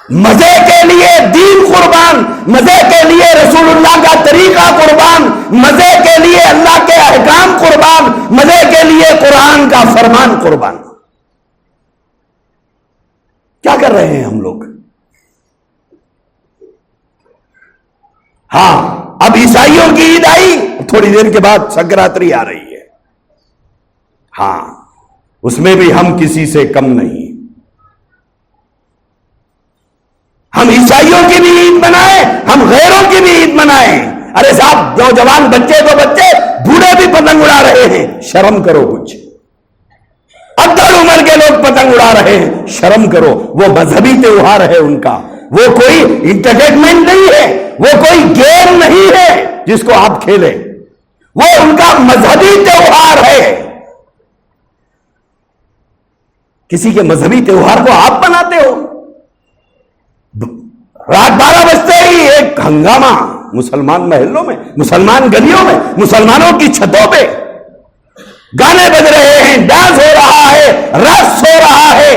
مزے کے لیے دین قربان، مزے کے لیے رسول اللہ کا طریقہ قربان، مزے کے لیے اللہ کے احکام قربان، مزے کے لیے قرآن کا فرمان قربان۔ کیا کر رہے ہیں ہم لوگ؟ ہاں، اب عیسائیوں کی عید آئی، تھوڑی دیر کے بعد سنکرانتی آ رہی ہے، ہاں اس میں بھی ہم کسی سے کم نہیں۔ ہم عیسائیوں کی بھی عید منائیں، ہم غیروں کی بھی عید منائیں۔ ارے صاحب، نوجوان بچے تو بچے، بوڑھے بھی پتنگ اڑا رہے ہیں، شرم کرو کچھ۔ ادھر عمر کے لوگ پتنگ اڑا رہے ہیں، شرم کرو۔ وہ مذہبی تہوار ہے ان کا، وہ کوئی انٹرٹینمنٹ نہیں ہے، وہ کوئی گیم نہیں ہے جس کو آپ کھیلیں، وہ ان کا مذہبی تہوار ہے۔ کسی کے مذہبی تہوار کو آپ مناتے ہو؟ رات 12 بجتے ہی ایک ہنگامہ مسلمان محلوں میں، مسلمان گلیوں میں، مسلمانوں کی چھتوں پہ گانے بج رہے ہیں، ڈانس ہو رہا ہے، رقص ہو رہا ہے۔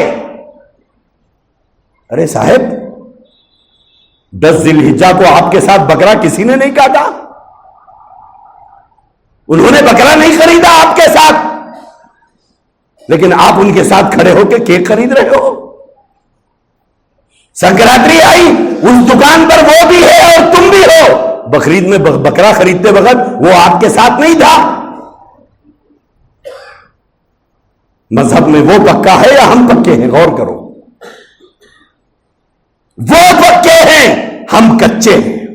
ارے صاحب، 10 ذی الحجہ کو آپ کے ساتھ بکرا کسی نے نہیں کاٹا، انہوں نے بکرا نہیں خریدا آپ کے ساتھ، لیکن آپ ان کے ساتھ کھڑے ہو کے کیک خرید رہے ہو۔ سنکرانتی آئی، اس دکان پر وہ بھی ہے اور تم بھی ہو۔ بقرعید میں بکرا خریدتے وقت وہ آپ کے ساتھ نہیں تھا۔ مذہب میں وہ پکا ہے یا ہم پکے ہیں؟ غور کرو۔ وہ پکے ہیں، ہم کچے ہیں۔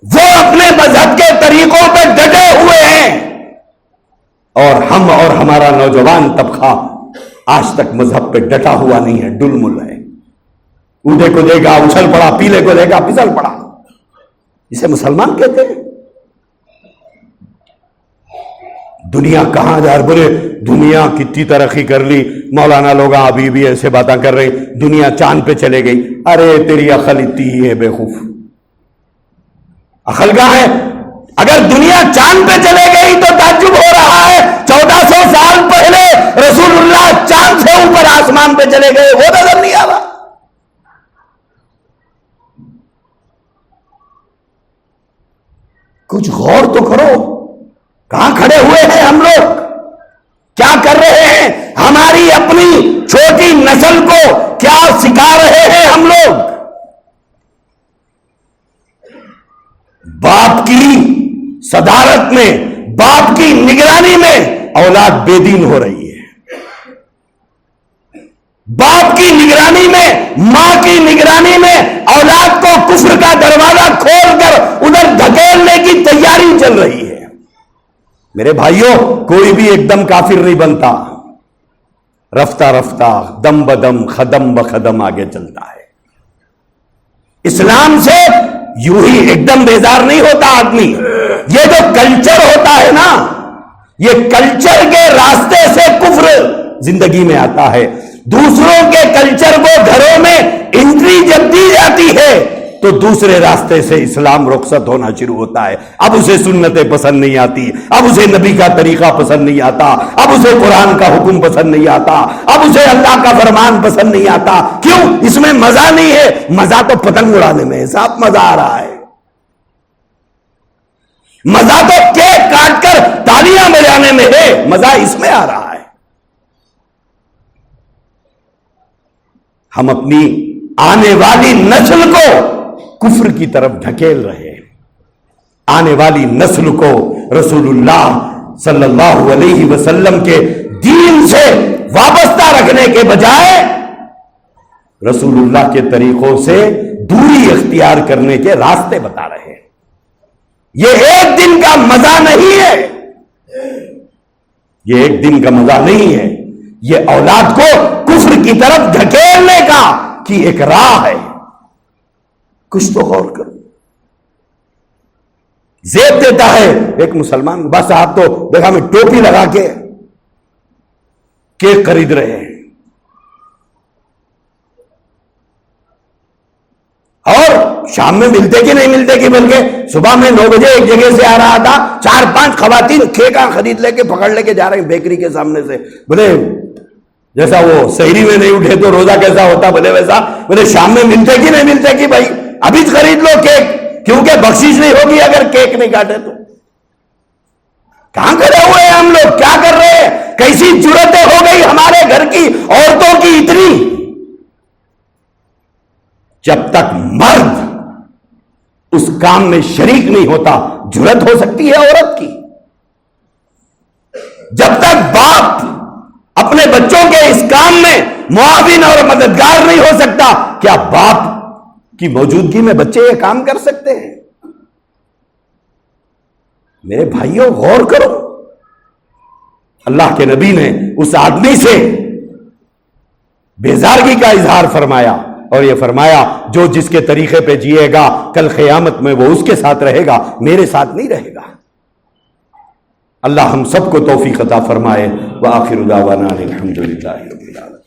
وہ اپنے مذہب کے طریقوں پہ ڈٹے ہوئے ہیں، اور ہم اور ہمارا نوجوان طبقہ آج تک مذہب پہ ڈٹا ہوا نہیں ہے، ڈل مل ہے۔ اونٹے کو دیکھا اچھل پڑا، پیلے کو دیکھا پھسل پڑا۔ اسے مسلمان کہتے ہیں؟ دنیا کہاں جا رہی؟ بولے دنیا کتنی ترقی کر لی، مولانا لوگ ابھی بھی ایسے باتیں کر رہے ہیں، دنیا چاند پہ چلے گئی۔ ارے تیری عقل اتنی ہی ہے بیوقوف، عقل کہاں ہے؟ اگر دنیا چاند پہ چلے گئی تو تعجب ہو رہا ہے 1400 سال پہلے رسول اللہ چاند سے اوپر آسمان پہ چلے گئے، وہ نظر نہیں آ رہا۔ کچھ غور تو کرو، کہاں کھڑے ہوئے ہیں ہم لوگ؟ کیا کر رہے ہیں؟ ہماری اپنی چھوٹی نسل کو کیا سکھا رہے ہیں ہم لوگ؟ باپ کی صدارت میں، باپ کی نگرانی میں اولاد بے دین ہو رہی ہے، باپ کی نگرانی میں، ماں کی نگرانی میں اولاد کو کفر کا دروازہ کھول کر ادھر دھکیلنے کی تیاری چل رہی ہے۔ میرے بھائیوں، کوئی بھی ایک دم کافر نہیں بنتا، رفتہ رفتہ، دم بدم، قدم بقدم آگے چلتا ہے۔ اسلام سے یوں ہی ایک دم بیزار نہیں ہوتا آدمی۔ یہ جو کلچر ہوتا ہے نا، یہ کلچر کے راستے سے کفر زندگی میں آتا ہے۔ دوسروں کے کلچر کو گھروں میں انٹری جب دی جاتی ہے تو دوسرے راستے سے اسلام رخصت ہونا شروع ہوتا ہے۔ اب اسے سنتیں پسند نہیں آتی، اب اسے نبی کا طریقہ پسند نہیں آتا، اب اسے قرآن کا حکم پسند نہیں آتا، اب اسے اللہ کا فرمان پسند نہیں آتا۔ کیوں؟ اس میں مزہ نہیں ہے۔ مزہ تو پتنگ اڑانے میں ہے صاحب، مزہ آ رہا ہے۔ مزہ تو کیک کاٹ کر تالیاں بجانے میں ہے، مزہ اس میں آ رہا ہے۔ ہم اپنی آنے والی نسل کو کفر کی طرف ڈھکیل رہے ہیں۔ آنے والی نسل کو رسول اللہ صلی اللہ علیہ وسلم کے دین سے وابستہ رکھنے کے بجائے رسول اللہ کے طریقوں سے دوری اختیار کرنے کے راستے بتا رہے ہیں۔ یہ ایک دن کا مزہ نہیں ہے، یہ ایک دن کا مزہ نہیں ہے، یہ اولاد کو کفر کی طرف دھکیلنے کا کی ایک راہ ہے۔ کچھ تو غور کرو۔ زیب دیتا ہے ایک مسلمان، بس آپ تو دیکھا میں ٹوپی لگا کے کیک خرید رہے ہیں، اور شام میں ملتے کہ نہیں ملتے کہ، بلکہ صبح میں 9 بجے ایک جگہ سے آ رہا تھا، 4-5 خواتین کیک خرید لے کے پکڑ لے کے جا رہے ہیں بیکری کے سامنے سے۔ بولے جیسا وہ سحری میں نہیں اٹھے تو روزہ کیسا ہوتا، بولے ویسا، بولے شام میں ملتے کہ نہیں ملتے کہ بھائی ابھی خرید لو کیک، کیونکہ بخشش نہیں ہوگی اگر کیک نہیں کاٹے تو۔ کہاں کھڑے ہوئے ہیں ہم لوگ، کیا کر رہے ہیں؟ کیسی جرتیں ہو گئی ہمارے گھر کی عورتوں کی اتنی؟ جب تک مرد اس کام میں شریک نہیں ہوتا جرت ہو سکتی ہے عورت کی؟ جب تک باپ اپنے بچوں کے اس کام میں معاون اور مددگار نہیں ہو سکتا، کیا باپ کی موجودگی میں بچے یہ کام کر سکتے ہیں؟ میرے بھائیوں غور کرو، اللہ کے نبی نے اس آدمی سے بیزارگی کا اظہار فرمایا اور یہ فرمایا جو جس کے طریقے پہ جیے گا کل قیامت میں وہ اس کے ساتھ رہے گا، میرے ساتھ نہیں رہے گا۔ اللہ ہم سب کو توفیق عطا فرمائے۔ وآخر دعوانا الحمدللہ رب العالمین۔